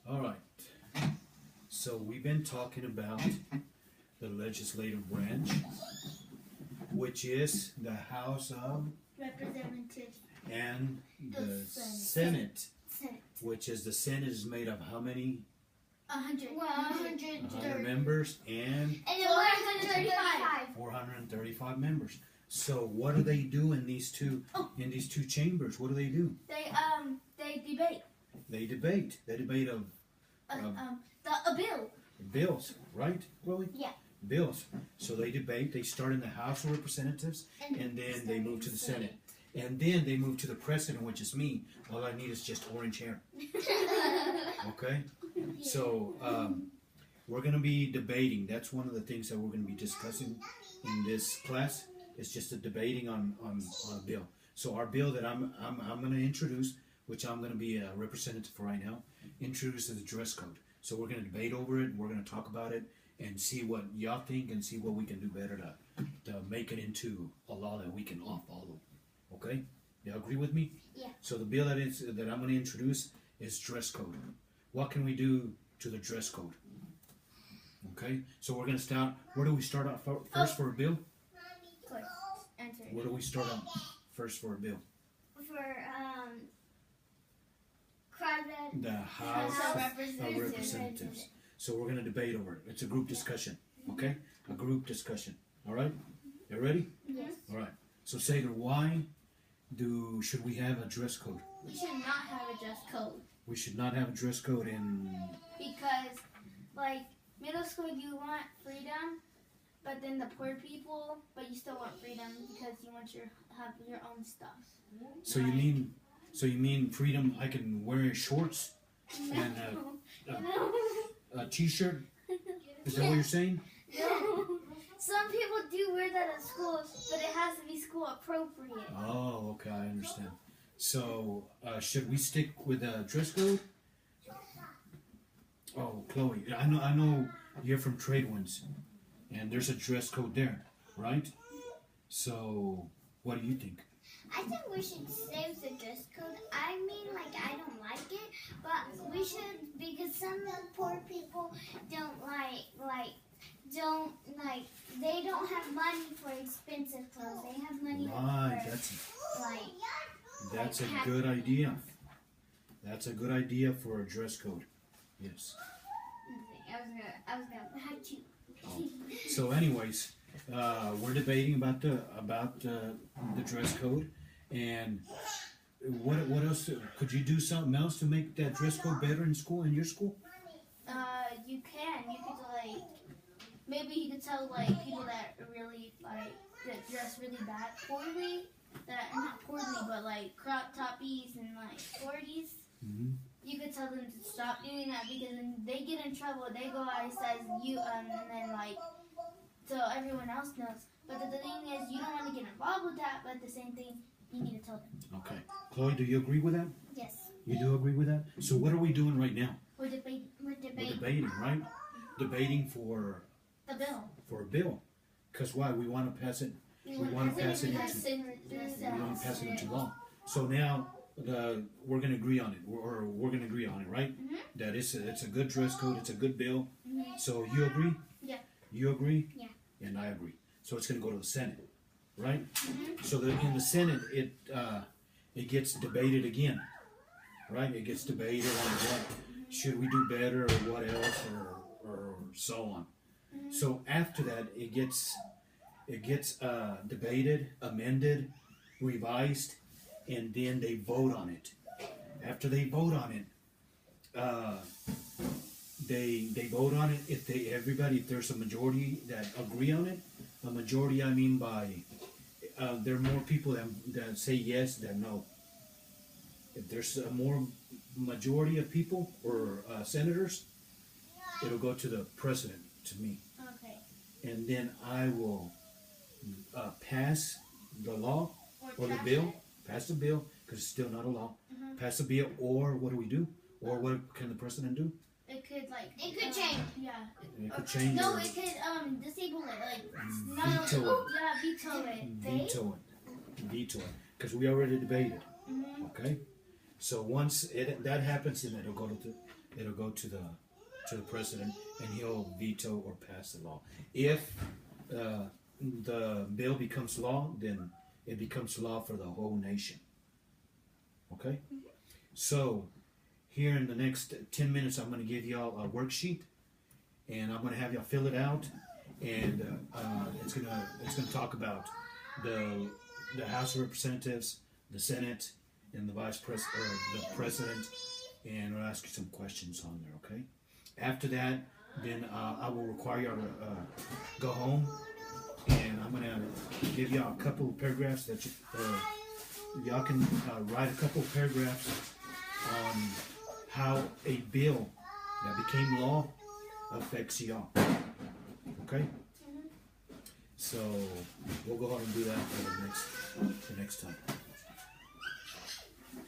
All right. So we've been talking about the legislative branch, which is the House of Representatives and the The Senate, Senate. which is the Senate is made of how many 100. 100 members and 435. 435 members. So what do they do in these two chambers? What do they do? They debate They debate. They debate of a bill. bills, right, Chloe? Yeah. Bills. So they debate. They start in the House of Representatives, and then they move to the Senate. And then they move to the President, which is me. All I need is just orange hair. Okay? So we're going to be debating. That's one of the things that we're going to be discussing in this class. It's just a debating on a bill. So our bill that I'm going to introduce, which I'm going to be a representative for right now, introduces the dress code. So we're going to debate over it. We're going to talk about it and see what y'all think and see what we can do better to make it into a law that we can all follow. Okay? Y'all agree with me? Yeah. So the bill that I'm going to introduce is dress code. What can we do to the dress code? Okay? So we're going to start. Where do we start out first for a bill? Answer. Where do we start out first for a bill? The House House of of Representatives. So we're going to debate over it. It's a group discussion. Okay? A group discussion. All right? You ready? Yes. All right. So Sager, why should we have a dress code? We should not have a dress code We should not have a dress code in. because, like, middle school you want freedom, but then the poor people, but you still want freedom because you want have your own stuff. So you mean freedom? I can wear shorts and a t-shirt. Is that what you're saying? No. Some people do wear that at school, but it has to be school appropriate. Oh, okay, I understand. So should we stick with a dress code? Oh, Chloe, I know you're from Trade Winds, and there's a dress code there, right? So what do you think? I think we should save the dress code. I mean, like, I don't like it, but we should, because some of the poor people don't they don't have money for expensive clothes. They have money Right, that's a good idea. That's a good idea for a dress code. Yes. I was gonna have you. So, anyways, we're debating about the dress code, and what else could you do something else to make that dress code better in school, in your school? You could like, maybe you could tell like people that really like that dress really bad, poorly, that not poorly, but like crop toppies and like 40s. Mm-hmm. You could tell them to stop doing that because then they get in trouble. They go out and says you and then like so everyone else knows. But the thing is, you don't want to get involved with that. But the same thing, you need to tell them. Okay, Chloe, do you agree with that? Yes. You do agree with that? So what are we doing right now? We're debating We're We're debating. debating, right? Debating for the bill. a bill. Because why? We want to pass it. We want to pass it into law. So now we're going to agree on it, or we're going to agree on it, right? Mm-hmm. That it's a good dress code. It's a good bill. Mm-hmm. So you agree? Yeah. You agree? Yeah. And I agree. So it's going to go to the Senate, right? Mm-hmm. So in the Senate, it gets debated again, right? It gets debated on what should we do better, or what else, or so on. Mm-hmm. So after that, it gets debated, amended, revised, and then they vote on it. After they vote on it, they vote on it. If there's a majority that agree on it, a majority I mean by there are more people that say yes than no. If there's a more majority of people or senators, it'll go to the president, to me, Okay. and then I will pass the law or the trash bill. it. Pass the bill, because it's still not a law. Mhm. Pass the bill, or what do we do? Or what can the president do? It could like. It could change. Yeah. It could change No, or it could disable it. Like veto it. Yeah, veto it. Veto it. Veto it. Because we already debated. Mm-hmm. Okay? So once that happens, then it'll go to the president, and he'll veto or pass the law. If the bill becomes law, then it becomes law for the whole nation. Okay? So here in the next 10 minutes, I'm going to give y'all a worksheet, and I'm going to have y'all fill it out, and it's going to talk about the House of Representatives, the Senate, and the the president, and I'll ask you some questions on there. Okay? After that, then I will require y'all to go home, and I'm going to give y'all a couple of paragraphs that y'all can write a couple of paragraphs on how a bill that became law affects y'all. Okay? So we'll go ahead and do that for the next time.